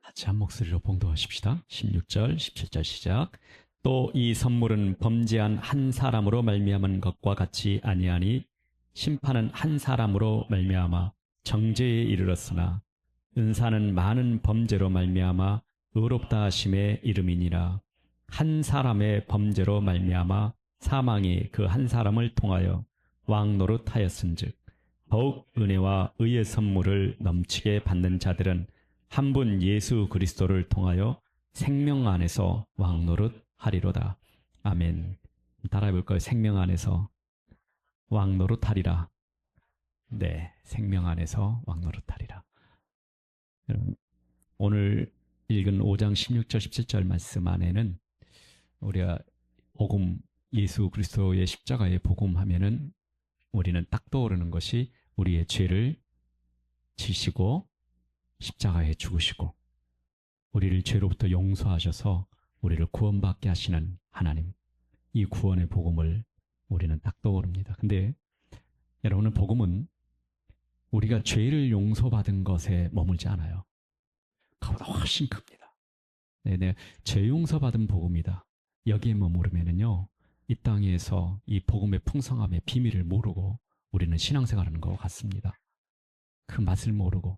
같이 한 목소리로 봉독하십시다. 16절, 17절 시작. 또 이 선물은 범죄한 한 사람으로 말미암은 것과 같이 아니하니 심판은 한 사람으로 말미암아 정죄에 이르렀으나 은사는 많은 범죄로 말미암아 의롭다 하심에 이름이니라. 한 사람의 범죄로 말미암아 사망이 그 한 사람을 통하여 왕노릇하였은즉 더욱 은혜와 의의 선물을 넘치게 받는 자들은 한 분 예수 그리스도를 통하여 생명 안에서 왕노릇하리로다. 아멘. 따라해 볼까요? 생명 안에서 왕노릇하리라. 네, 생명 안에서 왕노릇하리라. 여러분, 오늘 읽은 5장 16절 17절 말씀 안에는 우리가 복음, 예수 그리스도의 십자가의 복음 하면은 우리는 딱 떠오르는 것이 우리의 죄를 지시고 십자가에 죽으시고 우리를 죄로부터 용서하셔서 우리를 구원받게 하시는 하나님, 이 구원의 복음을 우리는 딱 떠오릅니다. 근데 여러분은 복음은 우리가 죄를 용서받은 것에 머물지 않아요. 그보다 훨씬 큽니다. 네, 죄 용서받은 복음이다. 여기에 머무르면은요, 이 땅에서 이 복음의 풍성함의 비밀을 모르고 우리는 신앙생활하는 것 같습니다. 그 맛을 모르고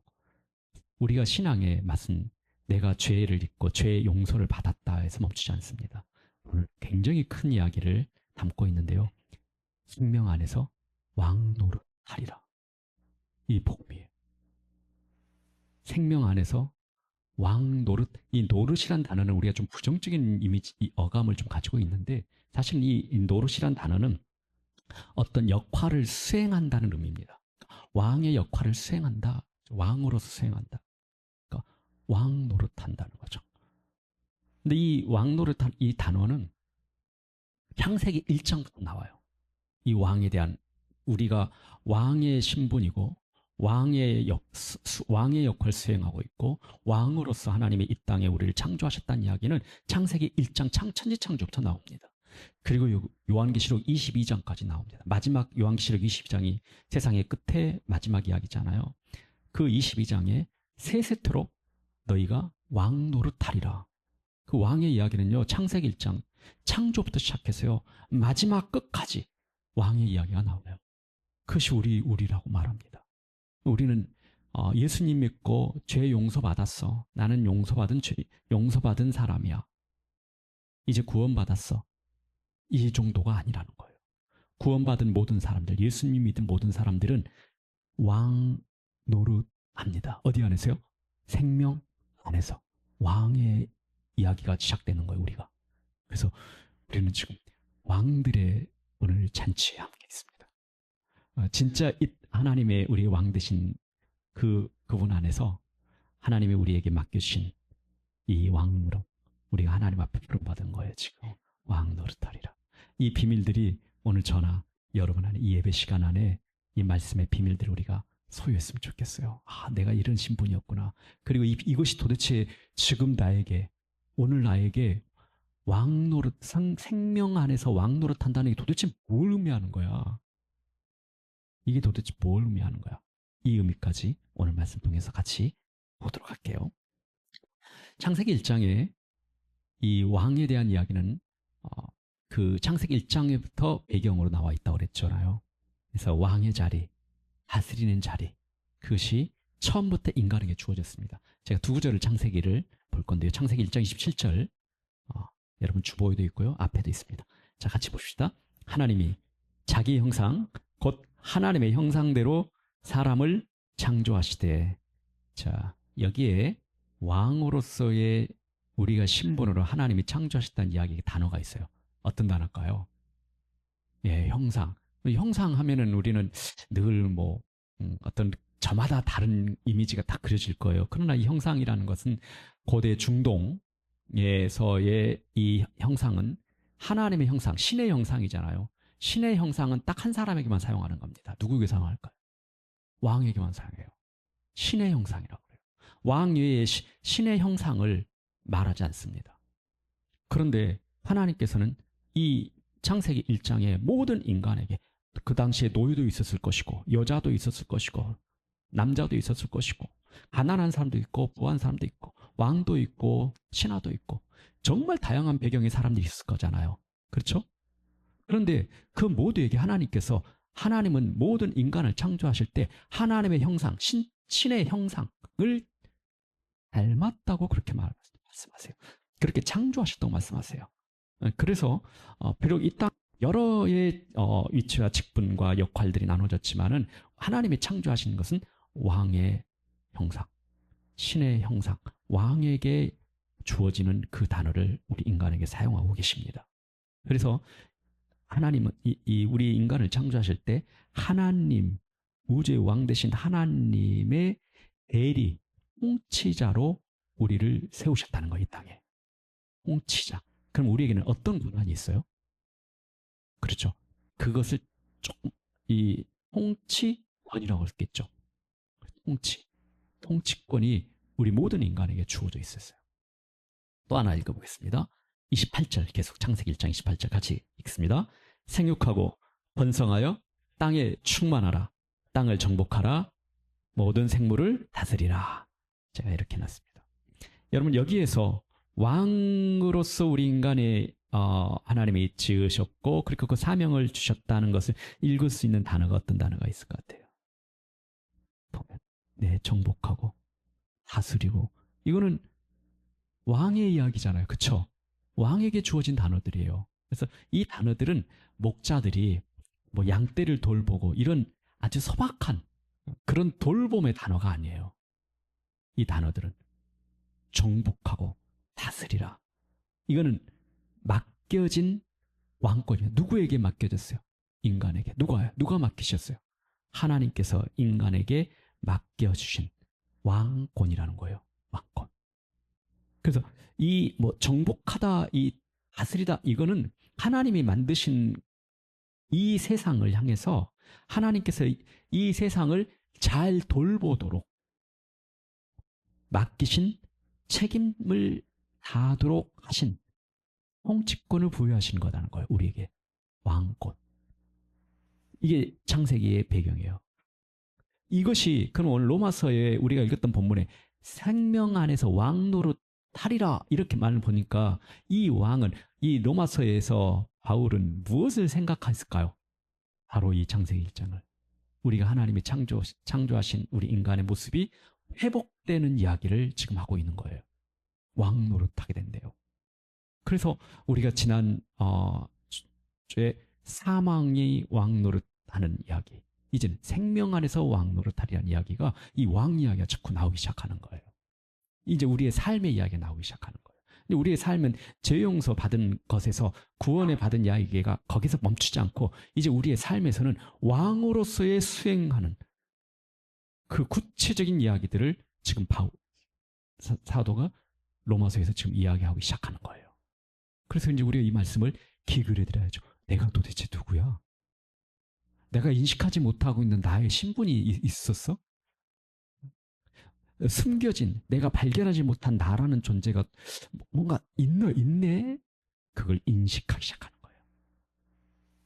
우리가 신앙의 맛은 내가 죄를 잊고 죄의 용서를 받았다 해서 멈추지 않습니다. 오늘 굉장히 큰 이야기를 담고 있는데요. 생명 안에서 왕노릇하리라. 이 복음이에요. 생명 안에서 왕노릇, 이 노릇이란 단어는 우리가 좀 부정적인 이미지, 이 어감을 좀 가지고 있는데 사실 이 노릇이란 단어는 어떤 역할을 수행한다는 의미입니다. 왕의 역할을 수행한다. 왕으로서 수행한다. 그러니까 왕노릇한다는 거죠. 근데 이 왕노릇한 이 단어는 창세기 1장부터 나와요. 이 왕에 대한 우리가 왕의 신분이고 왕의 역할 수행하고 있고 왕으로서 하나님이 이 땅에 우리를 창조하셨다는 이야기는 창세기 1장 천지창조부터 나옵니다. 그리고 요한계시록 22장까지 나옵니다. 마지막 요한계시록 22장이 세상의 끝에 마지막 이야기잖아요. 그 22장에 세세토록 너희가 왕노릇하리라. 그 왕의 이야기는요, 창세기 1장 창조부터 시작해서요 마지막 끝까지 왕의 이야기가 나와요. 그것이 우리라고 말합니다. 우리는 예수님 믿고 죄 용서받았어. 나는 용서받은 사람이야. 이제 구원받았어. 이 정도가 아니라는 거예요. 구원받은 모든 사람들, 예수님 믿은 모든 사람들은 왕 노릇합니다. 어디 안에서요? 생명 안에서 왕의 이야기가 시작되는 거예요, 우리가. 그래서 우리는 지금 왕들의 오늘 잔치에 함께 있습니다. 진짜 하나님의 우리의 왕 되신 그분 안에서 하나님이 우리에게 맡겨주신 이 왕으로 우리가 하나님 앞에 부름받은 거예요. 지금 왕 노릇하리라. 이 비밀들이 오늘 저나 여러분 안에 이 예배 시간 안에 이 말씀의 비밀들을 우리가 소유했으면 좋겠어요. 내가 이런 신분이었구나. 그리고 이것이 도대체 지금 나에게, 오늘 나에게 왕노릇, 생명 안에서 왕노릇한다는 게 도대체 뭘 의미하는 거야? 이게 도대체 뭘 의미하는 거야? 이 의미까지 오늘 말씀 통해서 같이 보도록 할게요. 창세기 1장에 이 왕에 대한 이야기는 그 창세기 1장에부터 배경으로 나와 있다고 그랬잖아요. 그래서 왕의 자리, 다스리는 자리, 그것이 처음부터 인간에게 주어졌습니다. 제가 두 구절을 창세기를 볼 건데요. 창세기 1장 27절 여러분 주보에도 있고요. 앞에도 있습니다. 자, 같이 봅시다. 하나님이 자기 형상, 곧 하나님의 형상대로 사람을 창조하시되, 자, 여기에 왕으로서의 우리가 신분으로 하나님이 창조하셨다는 이야기 단어가 있어요. 어떤 단어일까요? 예, 형상. 형상 하면은 우리는 늘 어떤 저마다 다른 이미지가 다 그려질 거예요. 그러나 이 형상이라는 것은 고대 중동에서의 이 형상은 하나님의 형상, 신의 형상이잖아요. 신의 형상은 딱 한 사람에게만 사용하는 겁니다. 누구에게 사용할까요? 왕에게만 사용해요. 신의 형상이라고 해요. 왕 외에 신의 형상을 말하지 않습니다. 그런데 하나님께서는 이 창세기 1장의 모든 인간에게, 그 당시에 노예도 있었을 것이고 여자도 있었을 것이고 남자도 있었을 것이고 가난한 사람도 있고 부한 사람도 있고 왕도 있고 신하도 있고 정말 다양한 배경의 사람들이 있을 거잖아요. 그렇죠? 그런데 그 모두에게 하나님은 모든 인간을 창조하실 때 하나님의 형상, 신의 형상을 닮았다고 그렇게 말씀하세요. 그렇게 창조하셨다고 말씀하세요. 그래서 비록 이 땅 여러의 위치와 직분과 역할들이 나눠졌지만은 하나님이 창조하신 것은 왕의 형상, 신의 형상, 왕에게 주어지는 그 단어를 우리 인간에게 사용하고 계십니다. 그래서 하나님은 우리 인간을 창조하실 때 하나님, 우주의 왕 되신 하나님의 대리, 통치자로 우리를 세우셨다는 거예요. 이 땅에. 통치자. 그럼 우리에게는 어떤 권한이 있어요? 그렇죠. 그것을 조금 이 통치권이라고 했겠죠. 통치권이 우리 모든 인간에게 주어져 있었어요. 또 하나 읽어보겠습니다. 28절 계속 창세기 1장 28절 같이 읽습니다. 생육하고 번성하여 땅에 충만하라. 땅을 정복하라. 모든 생물을 다스리라. 제가 이렇게 놨습니다. 여러분 여기에서 왕으로서 우리 인간의 하나님이 지으셨고 그리고 그 사명을 주셨다는 것을 읽을 수 있는 단어가 어떤 단어가 있을 것 같아요? 네, 정복하고 다스리고 이거는 왕의 이야기잖아요. 그렇죠? 왕에게 주어진 단어들이에요. 그래서 이 단어들은 목자들이 뭐 양떼를 돌보고 이런 아주 소박한 그런 돌봄의 단어가 아니에요. 이 단어들은 정복하고 다스리라. 이거는 맡겨진 왕권이에요. 누구에게 맡겨졌어요? 인간에게. 누가 맡기셨어요? 하나님께서 인간에게 맡겨주신 왕권이라는 거예요. 왕권. 그래서 이 뭐 정복하다, 이 다스리다 이거는 하나님이 만드신 이 세상을 향해서 하나님께서 이 세상을 잘 돌보도록 맡기신 책임을 다하도록 하신 통치권을 부여하신 거라는 거예요. 우리에게 왕권. 이게 창세기의 배경이에요. 이것이 그럼 오늘 로마서에 우리가 읽었던 본문에 생명 안에서 왕 노릇하리라 이렇게 말을 보니까 이 왕은 이 로마서에서 바울은 무엇을 생각했을까요? 바로 이 창세기 1장을 우리가 하나님이 창조하신 우리 인간의 모습이 회복되는 이야기를 지금 하고 있는 거예요. 왕 노릇하게 된대요. 그래서 우리가 지난 주에 사망이 왕 노릇하는 이야기, 이제는 생명 안에서 왕 노릇하리라는 이야기가 이 왕 이야기가 자꾸 나오기 시작하는 거예요. 이제 우리의 삶의 이야기가 나오기 시작하는 거예요. 근데 우리의 삶은 죄 용서 받은 것에서 구원에 받은 이야기가 거기서 멈추지 않고 이제 우리의 삶에서는 왕으로서의 수행하는 그 구체적인 이야기들을 지금 사도가 로마서에서 지금 이야기하기 시작하는 거예요. 그래서 이제 우리가 이 말씀을 기글해 드려야죠. 내가 도대체 누구야? 내가 인식하지 못하고 있는 나의 신분이 있었어? 숨겨진 내가 발견하지 못한 나라는 존재가 뭔가 있네? 그걸 인식하기 시작하는 거예요.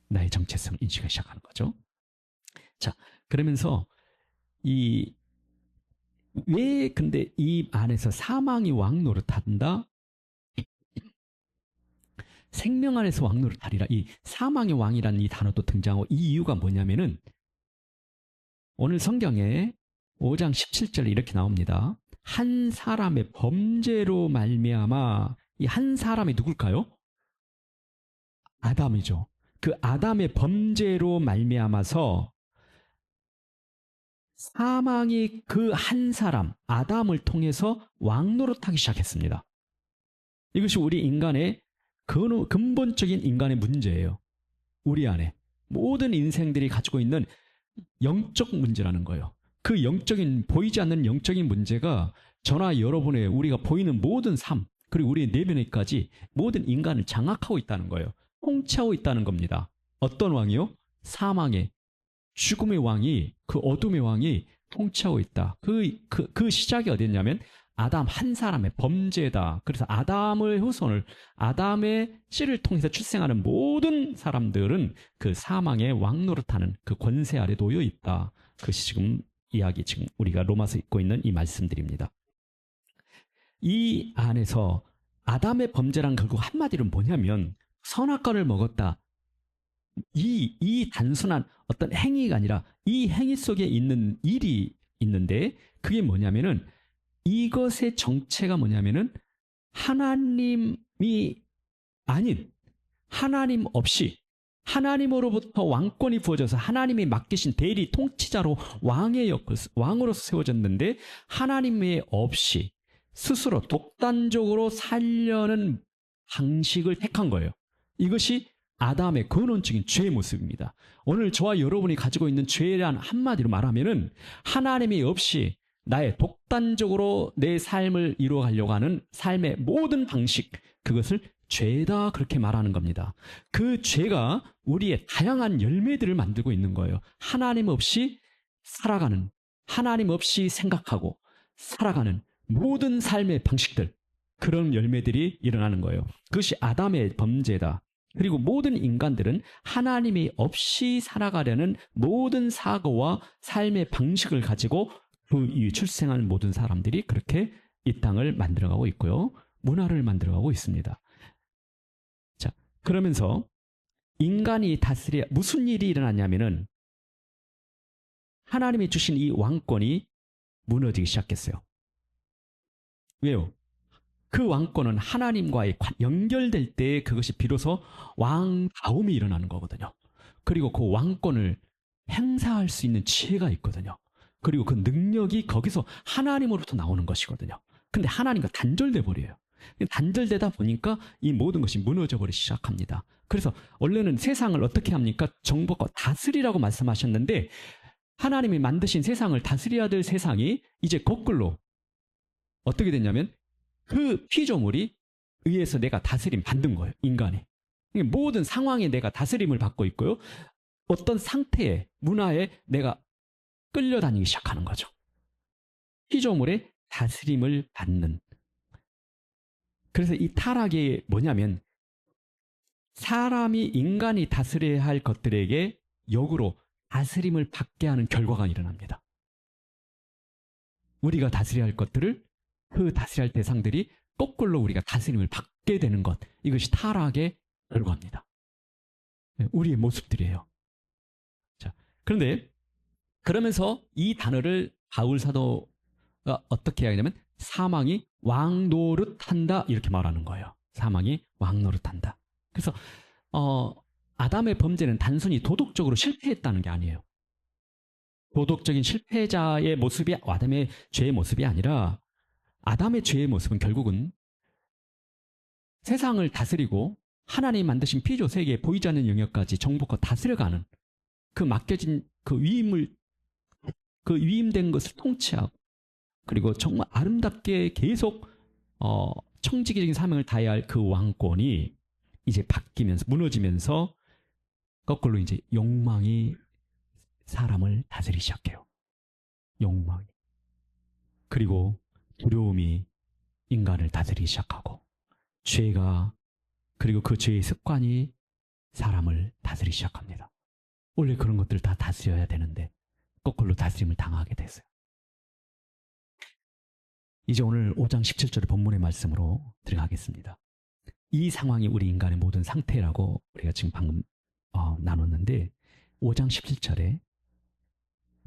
나의 정체성을 인식하기 시작하는 거죠. 자, 그러면서 왜 근데 이 안에서 사망이 왕 노릇한다? 생명 안에서 왕 노릇하리라. 이 사망의 왕이라는 이 단어도 등장하고 이 이유가 뭐냐면은 오늘 성경에 5장 17절에 이렇게 나옵니다. 한 사람의 범죄로 말미암아 이 한 사람이 누굴까요? 아담이죠. 그 아담의 범죄로 말미암아서 사망이 그 한 사람 아담을 통해서 왕 노릇하기 시작했습니다. 이것이 우리 인간의 근본적인 인간의 문제예요. 우리 안에 모든 인생들이 가지고 있는 영적 문제라는 거예요. 그 영적인 보이지 않는 영적인 문제가 저나 여러분의 우리가 보이는 모든 삶 그리고 우리의 내면에까지 모든 인간을 장악하고 있다는 거예요. 통치하고 있다는 겁니다. 어떤 왕이요? 사망의 죽음의 왕이 그 어둠의 왕이 통치하고 있다. 그 시작이 어디였냐면 아담 한 사람의 범죄다. 그래서 아담의 후손을 아담의 씨를 통해서 출생하는 모든 사람들은 그 사망의 왕 노릇하는 그 권세 아래 놓여 있다. 그것이 지금 우리가 로마서 읽고 있는 이 말씀들입니다. 이 안에서 아담의 범죄란 결국 한마디로 뭐냐면 선악과를 먹었다. 이 단순한 어떤 행위가 아니라 이 행위 속에 있는 일이 있는데 그게 뭐냐면은 이것의 정체가 뭐냐면은 하나님이 아닌 하나님 없이 하나님으로부터 왕권이 부어져서 하나님이 맡기신 대리 통치자로 왕으로서 세워졌는데 하나님이 없이 스스로 독단적으로 살려는 방식을 택한 거예요. 이것이 아담의 근원적인 죄의 모습입니다. 오늘 저와 여러분이 가지고 있는 죄란 한마디로 말하면은 하나님이 없이 나의 독단적으로 내 삶을 이루어가려고 하는 삶의 모든 방식, 그것을 죄다 그렇게 말하는 겁니다. 그 죄가 우리의 다양한 열매들을 만들고 있는 거예요. 하나님 없이 살아가는, 하나님 없이 생각하고 살아가는 모든 삶의 방식들, 그런 열매들이 일어나는 거예요. 그것이 아담의 범죄다. 그리고 모든 인간들은 하나님이 없이 살아가려는 모든 사고와 삶의 방식을 가지고 그 출생한 모든 사람들이 그렇게 이 땅을 만들어가고 있고요. 문화를 만들어가고 있습니다. 자, 그러면서 인간이 다스려 무슨 일이 일어났냐면은 하나님이 주신 이 왕권이 무너지기 시작했어요. 왜요? 그 왕권은 하나님과의 연결될 때 그것이 비로소 왕다움이 일어나는 거거든요. 그리고 그 왕권을 행사할 수 있는 지혜가 있거든요. 그리고 그 능력이 거기서 하나님으로부터 나오는 것이거든요. 근데 하나님과 단절돼 버려요. 단절되다 보니까 이 모든 것이 무너져 버리기 시작합니다. 그래서 원래는 세상을 어떻게 합니까? 정복과 다스리라고 말씀하셨는데 하나님이 만드신 세상을 다스려야 될 세상이 이제 거꾸로 어떻게 됐냐면 그 피조물이 의해서 내가 다스림 받는 거예요. 인간이. 모든 상황에 내가 다스림을 받고 있고요. 어떤 상태에 문화에 내가 끌려다니기 시작하는 거죠. 피조물의 다스림을 받는. 그래서 이 타락이 뭐냐면 사람이 인간이 다스려야 할 것들에게 역으로 다스림을 받게 하는 결과가 일어납니다. 우리가 다스려야 할 것들을 그 다스려야 할 대상들이 거꾸로 우리가 다스림을 받게 되는 것, 이것이 타락의 결과입니다. 우리의 모습들이에요. 자, 그런데 그러면서 이 단어를 바울 사도가 어떻게 하냐면 사망이 왕노릇한다 이렇게 말하는 거예요. 사망이 왕노릇한다. 그래서 아담의 범죄는 단순히 도덕적으로 실패했다는 게 아니에요. 도덕적인 실패자의 모습이 아담의 죄의 모습이 아니라 아담의 죄의 모습은 결국은 세상을 다스리고 하나님 만드신 피조 세계에 보이지 않는 영역까지 정복과 다스려가는 그 맡겨진 그 위임된 것을 통치하고 그리고 정말 아름답게 계속 청지기적인 사명을 다해야 할 그 왕권이 이제 바뀌면서 무너지면서 거꾸로 이제 욕망이 사람을 다스리기 시작해요. 욕망이. 그리고 두려움이 인간을 다스리기 시작하고 죄가 그리고 그 죄의 습관이 사람을 다스리기 시작합니다. 원래 그런 것들을 다 다스려야 되는데 거꾸로 다스림을 당하게 됐어요. 이제 오늘 5장 17절의 본문의 말씀으로 들어가겠습니다. 이 상황이 우리 인간의 모든 상태라고 우리가 지금 방금 나눴는데 5장 17절에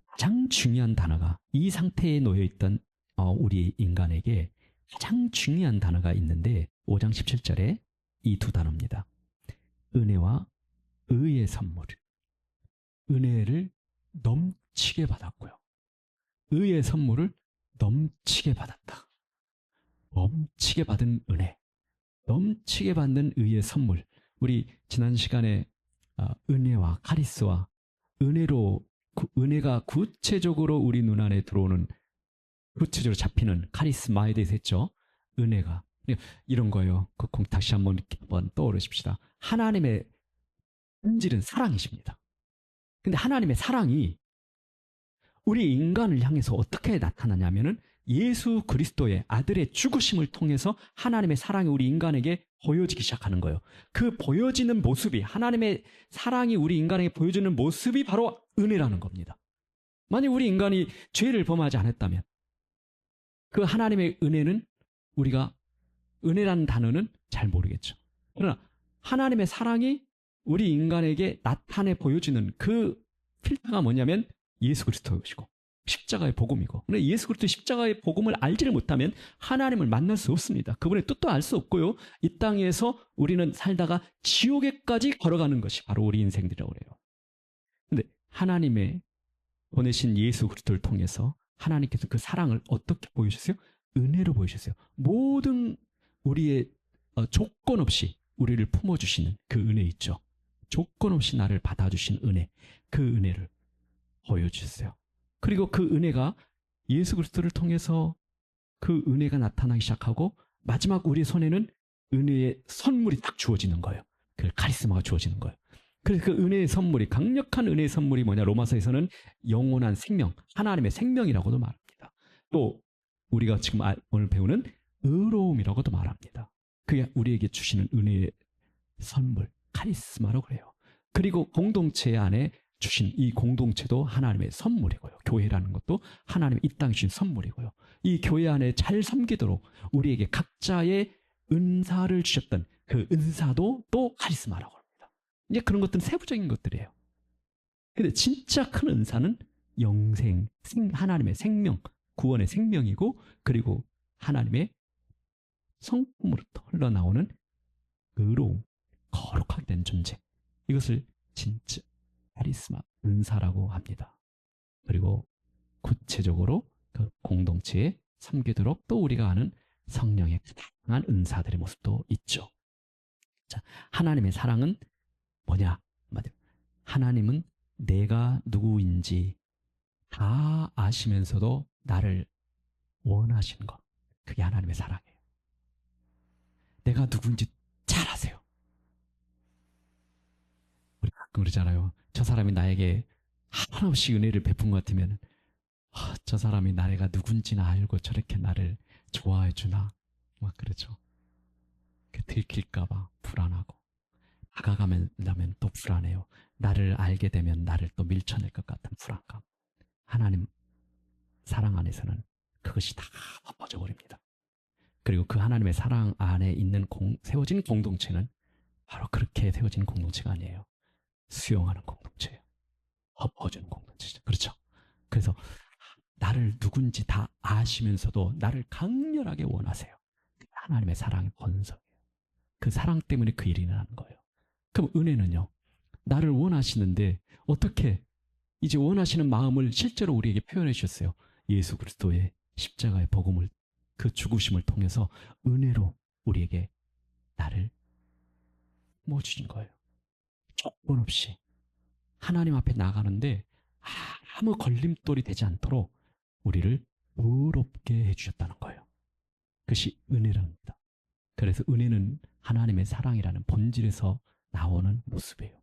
가장 중요한 단어가 이 상태에 놓여있던 우리 인간에게 가장 중요한 단어가 있는데 5장 17절에 이 두 단어입니다. 은혜와 의의 선물. 은혜를 넘치게 받았고요. 의의 선물을 넘치게 받았다. 넘치게 받은 은혜. 넘치게 받는 의의 선물. 우리 지난 시간에 은혜와 카리스와 은혜로 은혜가 구체적으로 우리 눈안에 들어오는 구체적으로 잡히는 카리스마에 대해서 했죠. 은혜가 이런 거예요. 다시 한번 떠오르십시다. 하나님의 본질은 사랑이십니다. 근데 하나님의 사랑이 우리 인간을 향해서 어떻게 나타나냐면은 예수 그리스도의 아들의 죽으심을 통해서 하나님의 사랑이 우리 인간에게 보여지기 시작하는 거예요. 그 보여지는 모습이 하나님의 사랑이 우리 인간에게 보여주는 모습이 바로 은혜라는 겁니다. 만약 우리 인간이 죄를 범하지 않았다면 그 하나님의 은혜는 우리가 은혜라는 단어는 잘 모르겠죠. 그러나 하나님의 사랑이 우리 인간에게 나타내 보여주는 그 필터가 뭐냐면 예수 그리스도이시고 십자가의 복음이고, 근데 예수 그리스도의 십자가의 복음을 알지를 못하면 하나님을 만날 수 없습니다. 그분의 뜻도 알 수 없고요. 이 땅에서 우리는 살다가 지옥에까지 걸어가는 것이 바로 우리 인생들이라고 그래요. 근데 하나님의 보내신 예수 그리스도를 통해서 하나님께서 그 사랑을 어떻게 보여주셨어요? 은혜로 보여주셨어요. 모든 우리의 조건 없이 우리를 품어주시는 그 은혜 있죠. 조건 없이 나를 받아주신 은혜, 그 은혜를 보여주셨어요. 그리고 그 은혜가 예수 그리스도를 통해서 그 은혜가 나타나기 시작하고, 마지막 우리 손에는 은혜의 선물이 딱 주어지는 거예요. 그 카리스마가 주어지는 거예요. 그래서 그 은혜의 선물이, 강력한 은혜의 선물이 뭐냐? 로마서에서는 영원한 생명, 하나님의 생명이라고도 말합니다. 또 우리가 지금 오늘 배우는 의로움이라고도 말합니다. 그게 우리에게 주시는 은혜의 선물, 카리스마라고 그래요. 그리고 공동체 안에 주신 이 공동체도 하나님의 선물이고요. 교회라는 것도 하나님의 이 땅에 주신 선물이고요. 이 교회 안에 잘 섬기도록 우리에게 각자의 은사를 주셨던 그 은사도 또 카리스마라고 합니다. 이제 그런 것들은 세부적인 것들이에요. 근데 진짜 큰 은사는 영생, 하나님의 생명, 구원의 생명이고, 그리고 하나님의 성품으로부터 흘러나오는 의로움, 거룩하게 된 존재. 이것을 진짜 카리스마, 은사라고 합니다. 그리고 구체적으로 그 공동체에 섬기도록 또 우리가 아는 성령의 다양한 은사들의 모습도 있죠. 자, 하나님의 사랑은 뭐냐? 하나님은 내가 누구인지 다 아시면서도 나를 원하시는 것. 그게 하나님의 사랑이에요. 내가 누구인지 잘 아세요. 우리 가끔 그러잖아요. 저 사람이 나에게 한없이 은혜를 베푼 것 같으면 저 사람이 내가 누군지나 알고 저렇게 나를 좋아해 주나? 막 그러죠. 들킬까봐 불안하고, 다가가면 또 불안해요. 나를 알게 되면 나를 또 밀쳐낼 것 같은 불안감. 하나님 사랑 안에서는 그것이 다 엎어져 버립니다. 그리고 그 하나님의 사랑 안에 있는 세워진 공동체는 바로 그렇게 세워진 공동체가 아니에요. 수용하는 공동체예요. 엎어주는 공동체죠. 그렇죠? 그래서 나를 누군지 다 아시면서도 나를 강렬하게 원하세요. 하나님의 사랑의 본성이에요. 그 사랑 때문에 그 일이 일어나는 거예요. 그럼 은혜는요, 나를 원하시는데 어떻게 이제 원하시는 마음을 실제로 우리에게 표현해 주셨어요. 예수 그리스도의 십자가의 복음을, 그 죽으심을 통해서 은혜로 우리에게 나를 모아주신 거예요. 조건 없이 하나님 앞에 나가는데 아무 걸림돌이 되지 않도록 우리를 의롭게 해주셨다는 거예요. 그것이 은혜랍니다. 그래서 은혜는 하나님의 사랑이라는 본질에서 나오는 모습이에요.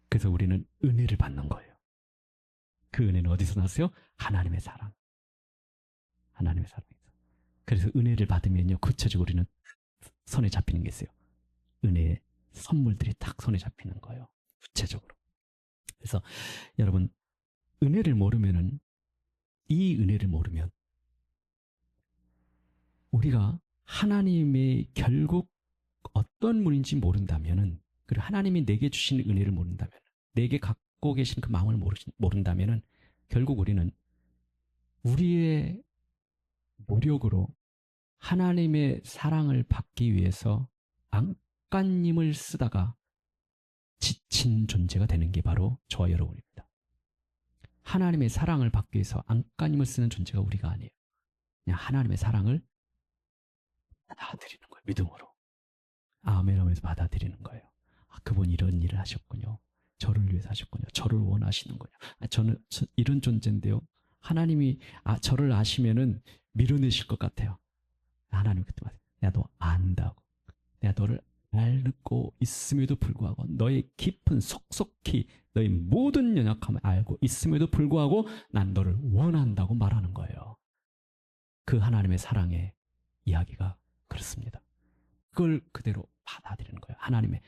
그래서 우리는 은혜를 받는 거예요. 그 은혜는 어디서 났어요? 하나님의 사랑. 하나님의 사랑에서. 그래서 은혜를 받으면요, 구체적으로 우리는 손에 잡히는 게 있어요. 은혜의 선물들이 딱 손에 잡히는 거예요. 구체적으로. 그래서 여러분, 은혜를 모르면은, 이 은혜를 모르면 우리가 하나님의 결국 어떤 분인지 모른다면은, 그리고 하나님이 내게 주신 은혜를 모른다면, 내게 갖고 계신 그 마음을 모른다면은 결국 우리는 우리의 노력으로 하나님의 사랑을 받기 위해서 안간힘을 쓰다가 지친 존재가 되는 게 바로 저와 여러분입니다. 하나님의 사랑을 받기 위해서 안간힘을 쓰는 존재가 우리가 아니에요. 그냥 하나님의 사랑을 받아들이는 거예요. 믿음으로. 아멘 하면서 받아들이는 거예요. 그분이 이런 일을 하셨군요. 저를 위해서 하셨군요. 저를 원하시는군요. 저는 이런 존재인데요. 하나님이 저를 아시면은 밀어내실 것 같아요. 하나님 그때 말해요. 내가 너 안다고. 내가 너를 알고 있음에도 불구하고, 너의 깊은 속속히 너의 모든 연약함을 알고 있음에도 불구하고 난 너를 원한다고 말하는 거예요. 그 하나님의 사랑의 이야기가 그렇습니다. 그걸 그대로 받아들이는 거예요. 하나님의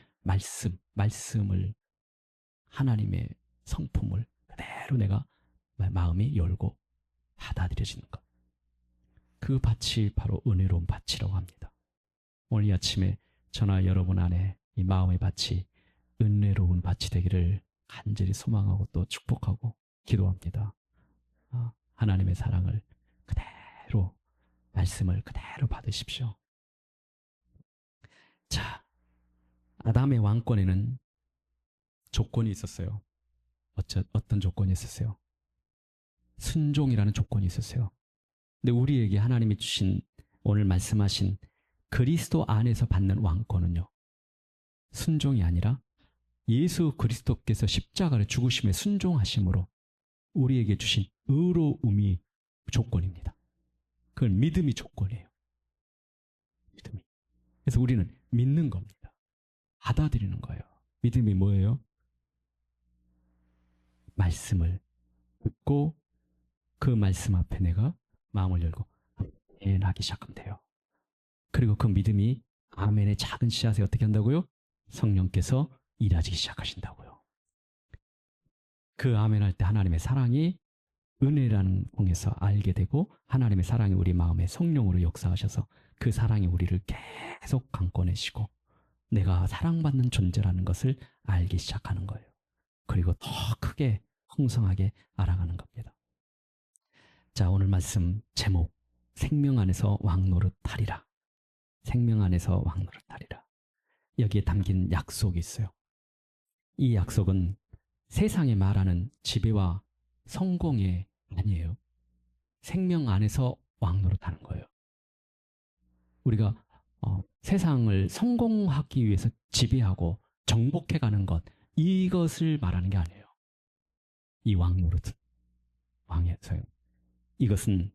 말씀을, 하나님의 성품을 그대로 내가 마음이 열고 받아들여지는 것. 그 밭이 바로 은혜로운 밭이라고 합니다. 오늘 이 아침에 저나 여러분 안에 이 마음의 밭이 은혜로운 밭이 되기를 간절히 소망하고 또 축복하고 기도합니다. 하나님의 사랑을 그대로, 말씀을 그대로 받으십시오. 자, 아담의 왕권에는 조건이 있었어요. 어떤 조건이 있었어요? 순종이라는 조건이 있었어요. 근데 우리에게 하나님이 주신, 오늘 말씀하신 그리스도 안에서 받는 왕권은요, 순종이 아니라 예수 그리스도께서 십자가를 죽으심에 순종하심으로 우리에게 주신 의로움이 조건입니다. 그건 믿음이 조건이에요. 믿음이. 그래서 우리는 믿는 겁니다. 받아들이는 거예요. 믿음이 뭐예요? 말씀을 듣고 그 말씀 앞에 내가 마음을 열고 아멘하기 시작하면 돼요. 그리고 그 믿음이 아멘의 작은 씨앗에 어떻게 한다고요? 성령께서 일하기 시작하신다고요. 그 아멘할 때 하나님의 사랑이 은혜라는 통해서 알게 되고, 하나님의 사랑이 우리 마음에 성령으로 역사하셔서 그 사랑이 우리를 계속 강권해시고 내가 사랑받는 존재라는 것을 알기 시작하는 거예요. 그리고 더 크게 풍성하게 알아가는 겁니다. 자, 오늘 말씀 제목, 생명 안에서 왕노릇하리라. 생명 안에서 왕노릇하리라. 여기에 담긴 약속이 있어요. 이 약속은 세상에 말하는 지배와 성공이 아니에요. 생명 안에서 왕노릇하는 거예요. 우리가 세상을 성공하기 위해서 지배하고 정복해가는 것, 이것을 말하는 게 아니에요. 이 왕노릇은, 왕에서요. 이것은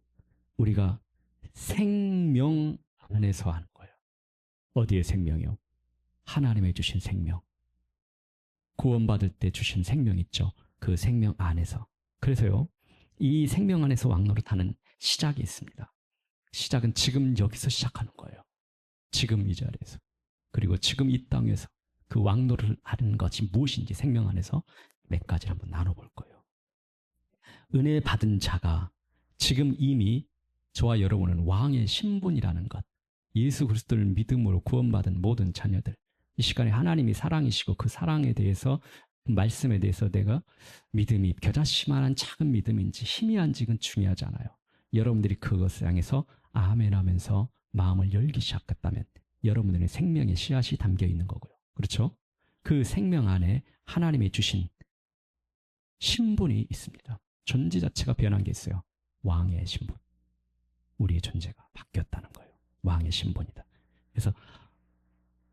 우리가 생명 안에서 하는 거예요. 어디의 생명이요? 하나님의 주신 생명. 구원받을 때 주신 생명 있죠. 그 생명 안에서. 그래서요, 이 생명 안에서 왕노릇하는 시작이 있습니다. 시작은 지금 여기서 시작하는 거예요. 지금 이 자리에서. 그리고 지금 이 땅에서 그 왕노릇을 하는 것이 무엇인지 생명 안에서 몇 가지를 한번 나눠볼 거예요. 은혜 받은 자가 지금 이미, 저와 여러분은 왕의 신분이라는 것, 예수 그리스도를 믿음으로 구원받은 모든 자녀들, 이 시간에 하나님이 사랑이시고 그 사랑에 대해서, 말씀에 대해서 내가 믿음이 겨자씨만한 작은 믿음인지 희미한지 는 중요하지 않아요. 여러분들이 그것을 향해서 아멘 하면서 마음을 열기 시작했다면 여러분들의 생명의 씨앗이 담겨 있는 거고요. 그렇죠? 그 생명 안에 하나님이 주신 신분이 있습니다. 존재 자체가 변한 게 있어요. 왕의 신분. 우리의 존재가 바뀌었다는 거예요. 왕의 신분이다. 그래서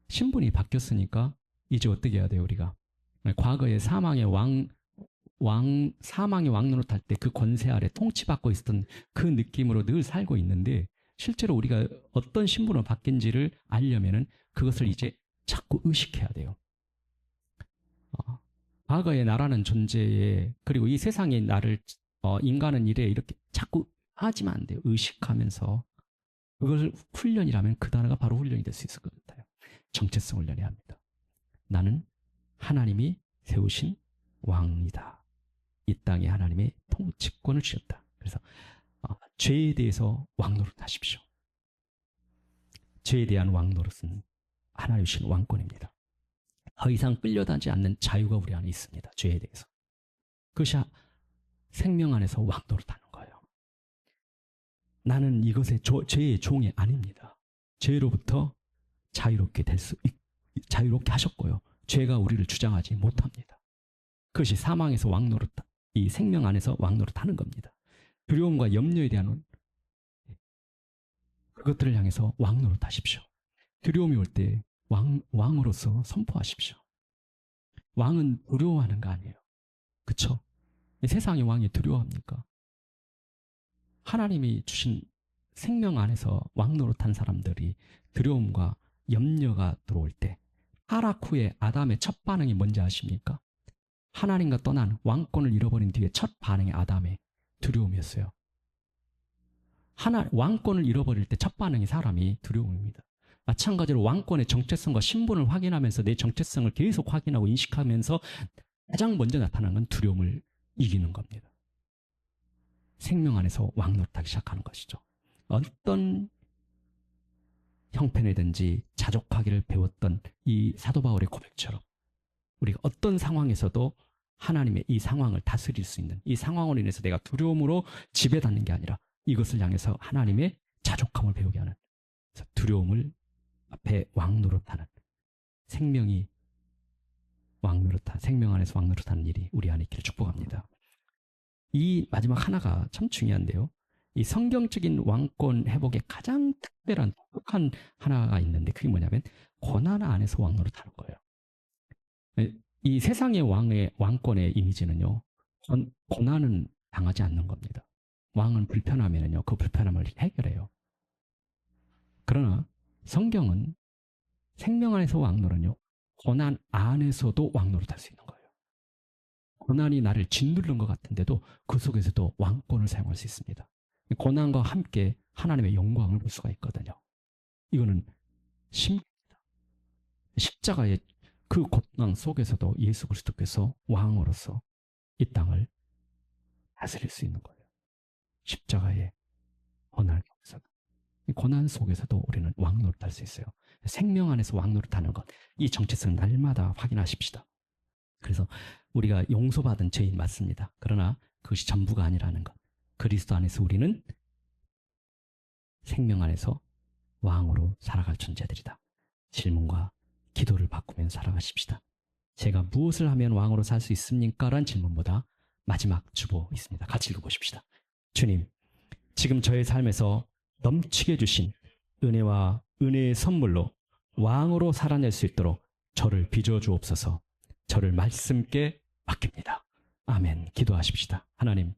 신분이 바뀌었으니까 이제 어떻게 해야 돼요, 우리가? 과거에 사망의 왕노릇할 때 그 권세 아래 통치받고 있었던 그 느낌으로 늘 살고 있는데, 실제로 우리가 어떤 신분으로 바뀐지를 알려면은 그것을 이제 자꾸 의식해야 돼요. 과거의 나라는 존재에, 그리고 이 세상의 나를, 인간은 이래 이렇게 자꾸 하지만 안 돼요. 의식하면서. 그것을 훈련이라면 그 단어가 바로 훈련이 될 수 있을 것 같아요. 정체성 훈련해야 합니다. 나는 하나님이 세우신 왕이다. 이 땅에 하나님의 통치권을 주셨다. 그래서 죄에 대해서 왕노릇 하십시오. 죄에 대한 왕노릇은 하나님 주신 왕권입니다. 더 이상 끌려다니지 않는 자유가 우리 안에 있습니다. 죄에 대해서. 그것이 생명 안에서 왕노릇하는 거예요. 나는 이것의 죄의 종이 아닙니다. 죄로부터 자유롭게 자유롭게 하셨고요. 죄가 우리를 주장하지 못합니다. 그것이 사망에서 왕노릇, 이 생명 안에서 왕노릇하는 겁니다. 두려움과 염려에 대한 그것들을 향해서 왕노릇하십시오. 두려움이 올 때 왕으로서 선포하십시오. 왕은 두려워하는 거 아니에요. 그렇죠? 세상의 왕이 두려워합니까? 하나님이 주신 생명 안에서 왕노릇한 사람들이 두려움과 염려가 들어올 때, 타락 후에 아담의 첫 반응이 뭔지 아십니까? 하나님과 떠난 왕권을 잃어버린 뒤에 첫 반응이 아담의 두려움이었어요. 왕권을 잃어버릴 때 첫 반응이 사람이 두려움입니다. 마찬가지로 왕권의 정체성과 신분을 확인하면서 내 정체성을 계속 확인하고 인식하면서 가장 먼저 나타나는 건 두려움을 이기는 겁니다. 생명 안에서 왕노릇하기 시작하는 것이죠. 어떤 형편이든지 자족하기를 배웠던 이 사도 바울의 고백처럼 우리가 어떤 상황에서도 하나님의 이 상황을 다스릴 수 있는, 이 상황으로 인해서 내가 두려움으로 지배받는 게 아니라 이것을 향해서 하나님의 자족함을 배우게 하는, 두려움을 앞에 왕노릇하는, 생명이 생명 안에서 왕노릇하는 일이 우리 안에 있기를 축복합니다. 이 마지막 하나가 참 중요한데요. 이 성경적인 왕권 회복의 가장 특별한 독특한 하나가 있는데 그게 뭐냐면 고난 안에서 왕노릇하는 거예요. 이 세상의 왕권의 이미지는요, 고난은 당하지 않는 겁니다. 왕은 불편하면요, 그 불편함을 해결해요. 그러나 성경은 생명 안에서 왕노릇은요, 고난 안에서도 왕노릇할 수 있는 거예요. 고난이 나를 짓누른 것 같은데도 그 속에서도 왕권을 사용할 수 있습니다. 고난과 함께 하나님의 영광을 볼 수가 있거든요. 이거는 십자가의 그 고난 속에서도 예수 그리스도께서 왕으로서 이 땅을 다스릴 수 있는 거예요. 십자가의 고난 속에서도 우리는 왕노릇할 수 있어요. 생명 안에서 왕노릇하는 것, 이 정체성을 날마다 확인하십시다. 그래서 우리가 용서받은 죄인 맞습니다. 그러나 그것이 전부가 아니라는 것. 그리스도 안에서 우리는 생명 안에서 왕으로 살아갈 존재들이다. 질문과 기도를 바꾸면서 살아가십시다. 제가 무엇을 하면 왕으로 살 수 있습니까? 라는 질문보다 마지막 주보 있습니다. 같이 읽어보십시다. 주님, 지금 저의 삶에서 넘치게 주신 은혜와 은혜의 선물로 왕으로 살아낼 수 있도록 저를 빚어주옵소서. 저를 말씀께 맡깁니다. 아멘. 기도하십시다. 하나님,